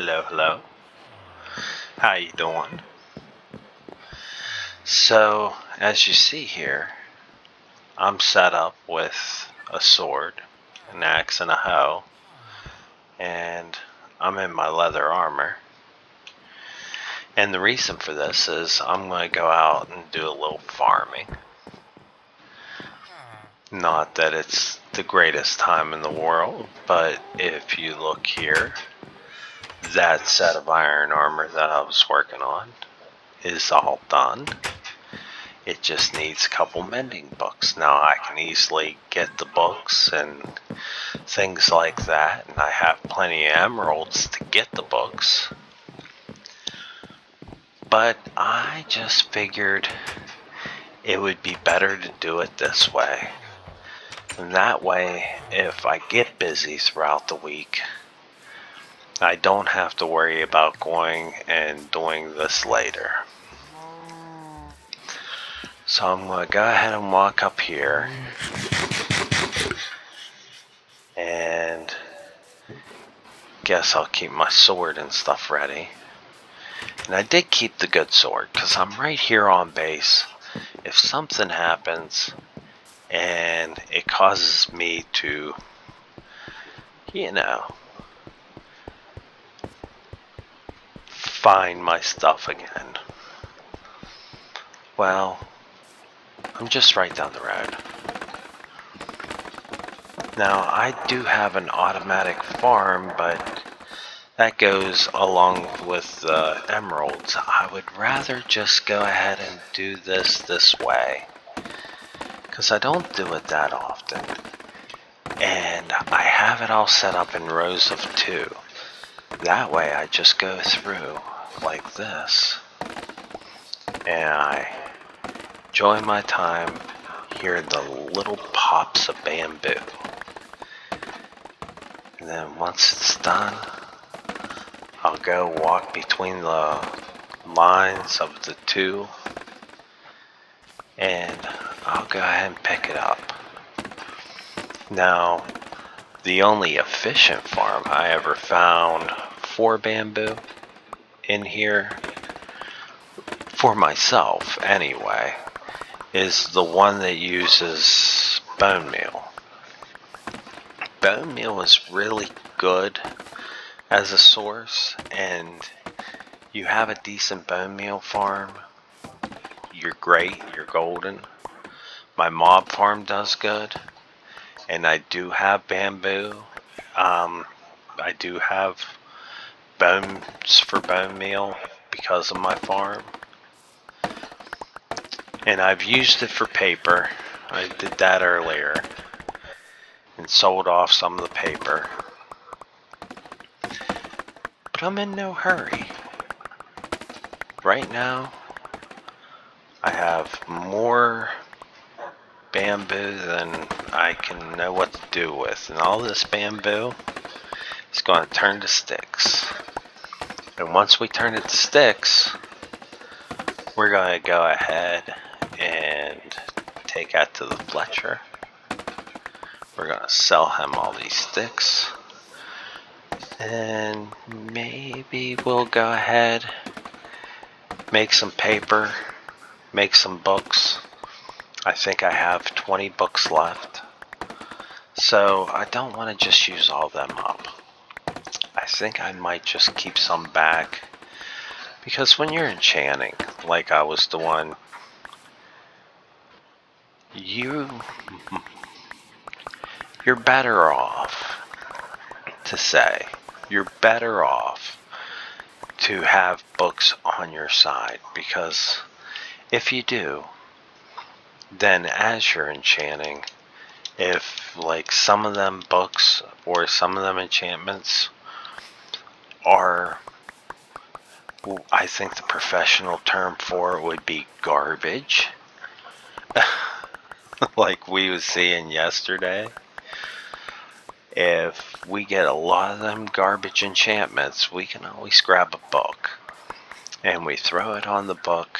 Hello, hello. How you doing? So, as you see here, I'm set up with a sword, an axe, and a hoe, and I'm in my leather armor. And the reason for this is I'm going to go out and do a little farming. Not that it's the greatest time in the world, but if you look here, that set of iron armor that I was working on is all done. It just needs a couple mending books. Now I can easily get the books and things like that, and I have plenty of emeralds to get the books. But I just figured it would be better to do it this way. And that way, if I get busy throughout the week, I don't have to worry about going and doing this later. So I'm going to go ahead and walk up here. And guess I'll keep my sword and stuff ready. And I did keep the good sword because I'm right here on base. If something happens and it causes me to, find my stuff again, well, I'm just right down the road. Now, I do have an automatic farm, but that goes along with the emeralds. I would rather just go ahead and do this way, because I don't do it that often. And I have it all set up in rows of 2. That way I just go through like this, and I enjoy my time, hear the little pops of bamboo. And then once it's done, I'll go walk between the lines of the 2, and I'll go ahead and pick it up. Now, the only efficient farm I ever found for bamboo in here, for myself anyway, is the one that uses bone meal. Bone meal is really good as a source, and you have a decent bone meal farm, you're great, you're golden. My mob farm does good, and I do have bamboo. I do have bones for bone meal because of my farm, and I've used it for paper. I did that earlier and sold off some of the paper, but I'm in no hurry. Right now I have more bamboo than I can know what to do with, and all this bamboo is going to turn to sticks. And once we turn it to sticks, we're going to go ahead and take that to the Fletcher. We're going to sell him all these sticks, and maybe we'll go ahead, make some paper, make some books. I think I have 20 books left, so I don't want to just use all of them up. I think I might just keep some back, because when you're enchanting, like I was doing, you're better off you're better off to have books on your side, because if you do, then as you're enchanting, if like some of them books or some of them enchantments are, I think the professional term for it would be garbage, like we was seeing yesterday. If we get a lot of them garbage enchantments, we can always grab a book and we throw it on the book,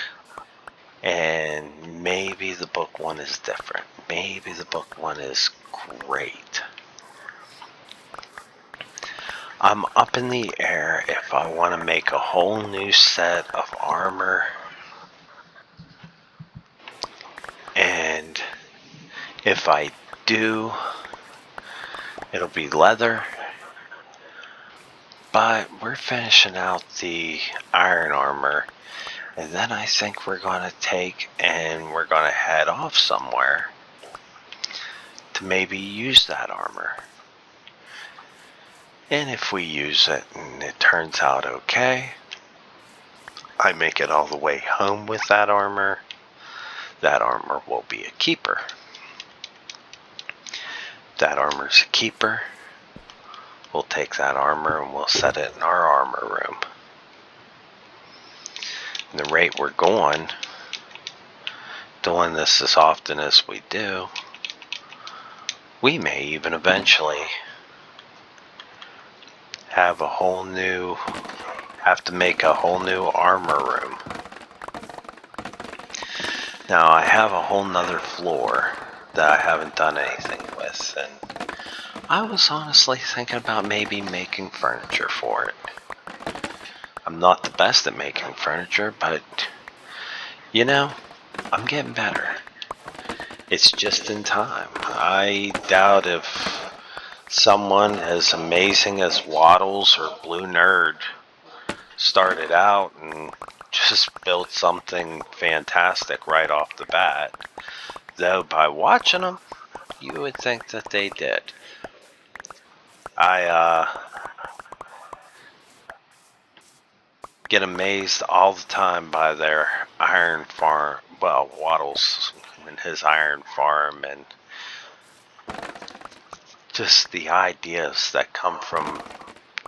and maybe the book one is different. Maybe the book one is great. I'm up in the air if I want to make a whole new set of armor, and if I do, it'll be leather. But we're finishing out the iron armor, and then I think we're going to take and we're going to head off somewhere to maybe use that armor. And if we use it and it turns out okay, I make it all the way home with that armor will be a keeper. That armor's a keeper. We'll take that armor and we'll set it in our armor room. And the rate we're going, doing this as often as we do, we may even eventually have to make a whole new armor room. Now I have a whole nother floor that I haven't done anything with, and I was honestly thinking about maybe making furniture for it. I'm not the best at making furniture, but you know, I'm getting better. It's just in time. I doubt if someone as amazing as Waddles or Blue Nerd started out and just built something fantastic right off the bat. Though by watching them, you would think that they did. I get amazed all the time by their iron farm. Well, Waddles and his iron farm, and just the ideas that come from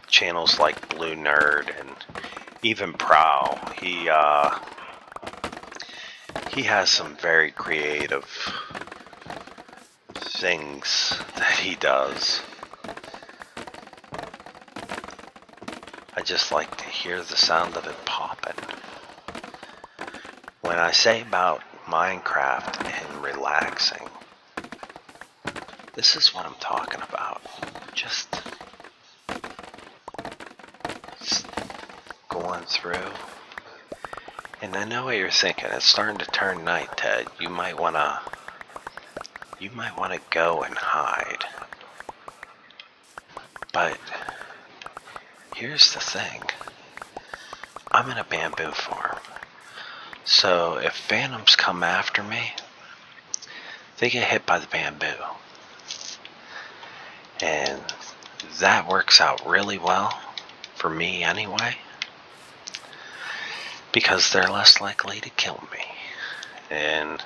channels like Blue Nerd and even Prowl. He has some very creative things that he does. I just like to hear the sound of it popping. When I say about Minecraft and relaxing, this is what I'm talking about. Just going through. And I know what you're thinking. It's starting to turn night, Ted. You might wanna go and hide. But here's the thing. I'm in a bamboo farm. So if phantoms come after me, they get hit by the bamboo. And that works out really well, for me anyway, because they're less likely to kill me. And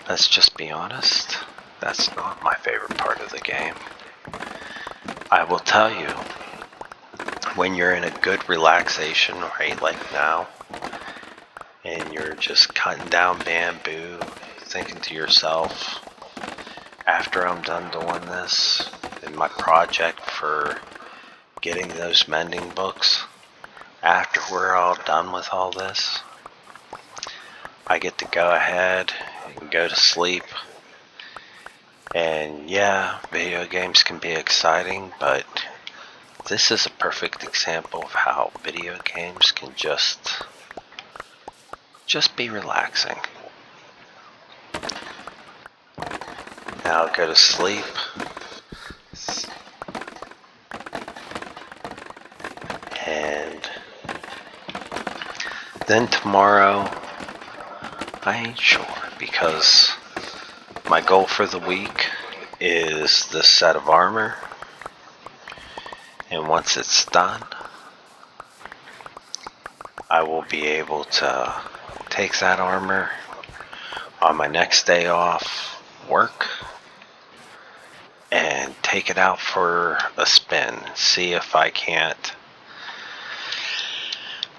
let's just be honest, that's not my favorite part of the game. I will tell you, when you're in a good relaxation right like now, and you're just cutting down bamboo, thinking to yourself, after I'm done doing this, in my project for getting those mending books, after we're all done with all this, I get to go ahead and go to sleep. And yeah, video games can be exciting, but this is a perfect example of how video games can just be relaxing. Now I'll go to sleep. And then tomorrow, I ain't sure, because my goal for the week is this set of armor. And once it's done, I will be able to take that armor on my next day off work and take it out for a spin. See if I can't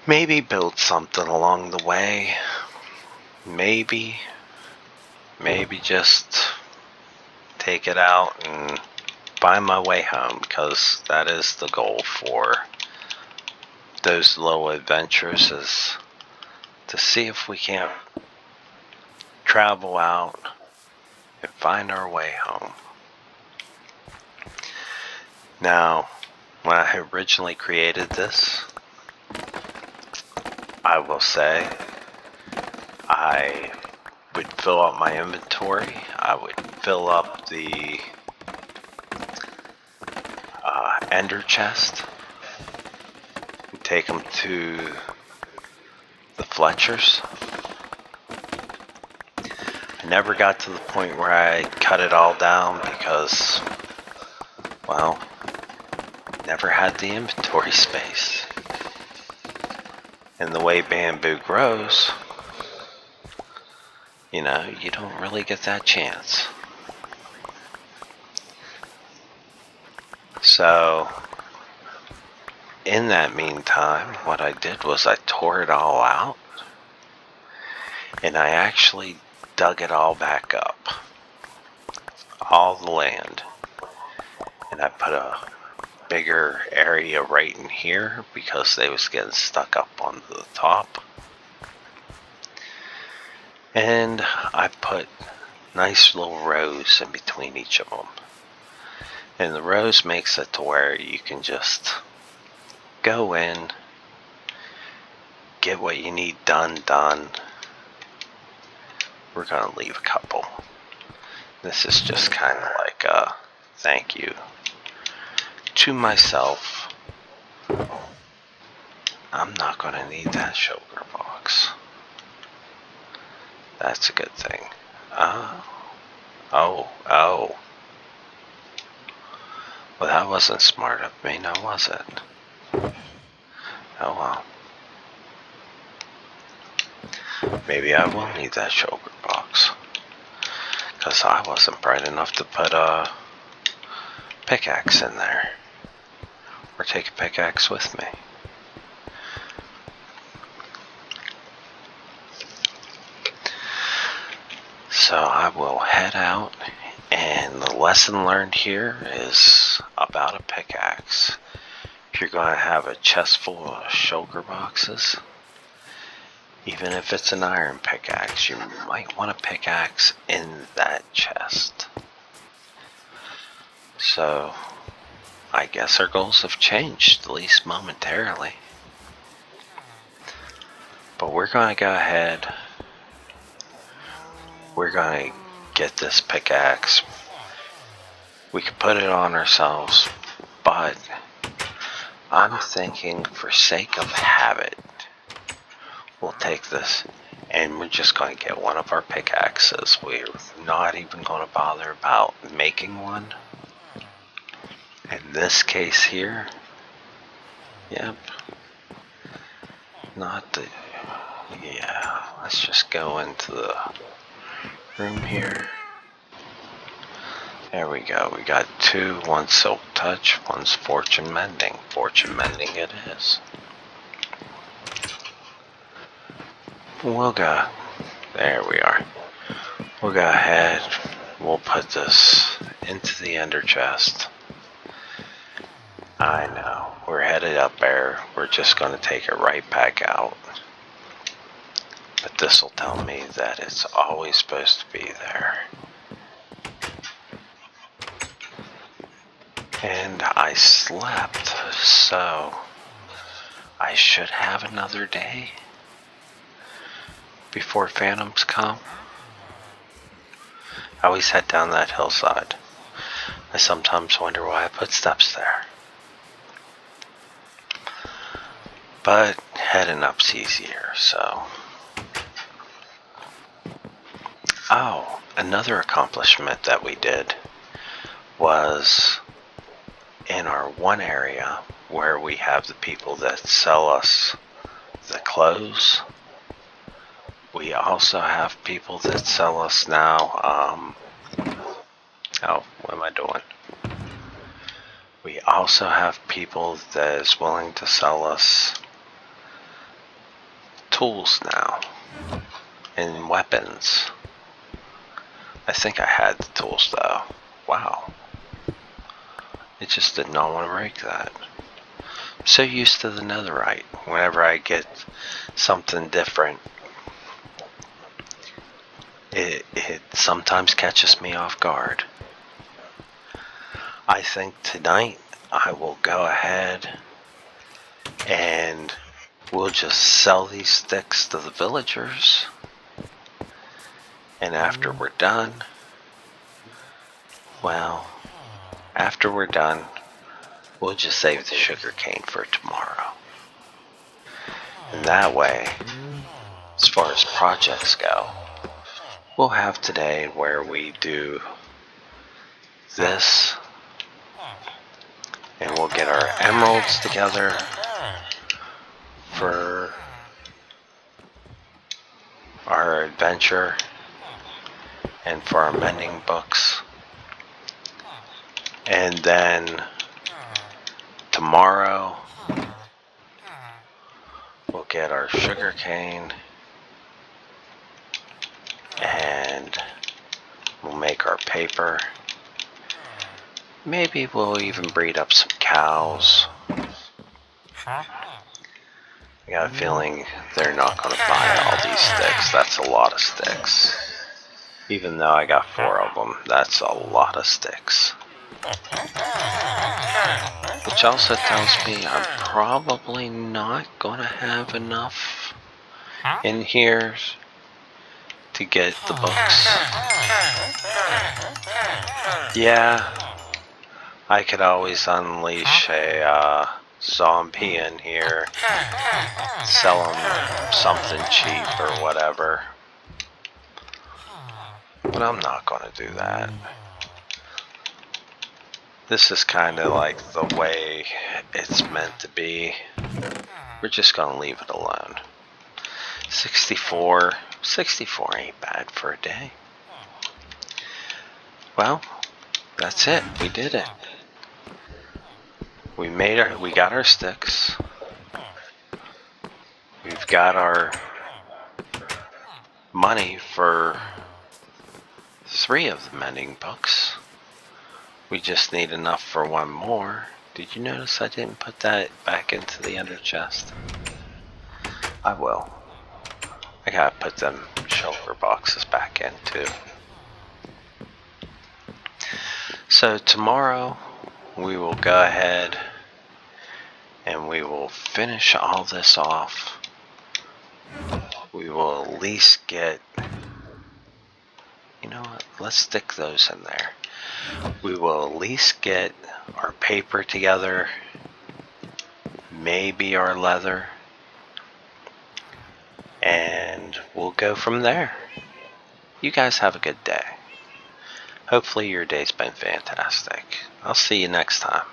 maybe build something along the way. Maybe just take it out and find my way home, because that is the goal for those little adventures, is to see if we can't travel out and find our way home. Now, when I originally created this, I will say I would fill up my inventory. I would fill up the ender chest, and take them to the Fletchers. I never got to the point where I cut it all down because, well, never had the inventory space. And the way bamboo grows, you know, you don't really get that chance. So, in that meantime, what I did was I tore it all out, and I actually dug it all back up. All the land. And I put a bigger area right in here because they was getting stuck up on the top. And I put nice little rows in between each of them. And the rows makes it to where you can just go in, get what you need done. We're gonna leave a couple. This is just kind of like a thank you to myself. I'm not gonna need that shulker box. That's a good thing. Oh. Well, that wasn't smart of me, now was it? Oh well. Maybe I will need that shulker box. Because I wasn't bright enough to put a pickaxe in there. Or take a pickaxe with me. So I will head out, and the lesson learned here is about a pickaxe. If you're going to have a chest full of shulker boxes, even if it's an iron pickaxe, you might want a pickaxe in that chest. So, I guess our goals have changed, at least momentarily. But we're going to go ahead. We're going to get this pickaxe. We could put it on ourselves, but I'm thinking for sake of habit, we'll take this and we're just going to get one of our pickaxes. We're not even going to bother about making one. In this case here, yep, not the, yeah, let's just go into the room here. There we go. We got two. One's Silk Touch, one's Fortune Mending. Fortune Mending it is. We'll go. There we are. We'll go ahead. We'll put this into the ender chest. I know. We're headed up there. We're just going to take it right back out. But this will tell me that it's always supposed to be there. And I slept, so I should have another day before phantoms come. I always head down that hillside. I sometimes wonder why I put steps there. But heading up's easier, so. Oh, another accomplishment that we did was in our one area where we have the people that sell us the clothes. We also have people that sell us now, oh, what am I doing? We also have people that is willing to sell us tools now and weapons. I think I had the tools though. Wow. It just did not want to break that. I'm so used to the netherite. Whenever I get something different, it sometimes catches me off guard. I think tonight I will go ahead and we'll just sell these sticks to the villagers. And after we're done, well, after we're done, we'll just save the sugar cane for tomorrow. And that way, as far as projects go, we'll have today where we do this, and we'll get our emeralds together for our adventure and for our mending books. And then tomorrow we'll get our sugar cane and we'll make our paper. Maybe we'll even breed up some cows. I got a feeling they're not going to buy all these sticks. That's a lot of sticks. Even though I got 4 of them, that's a lot of sticks. Which also tells me I'm probably not going to have enough in here to get the books. Yeah, I could always unleash a zombie in here, sell them something cheap or whatever. But I'm not going to do that. This is kind of like the way it's meant to be. We're just going to leave it alone. 64 ain't bad for a day. Well, that's it. We did it. We got our sticks. We've got our money for 3 of the mending books. We just need enough for 1 more. Did you notice I didn't put that back into the ender chest? I will. I gotta put them shulker boxes back in too. So tomorrow we will go ahead and we will finish all this off. We will at least get, you know what, let's stick those in there. We will at least get our paper together, maybe our leather, and we'll go from there. You guys have a good day. Hopefully your day's been fantastic. I'll see you next time.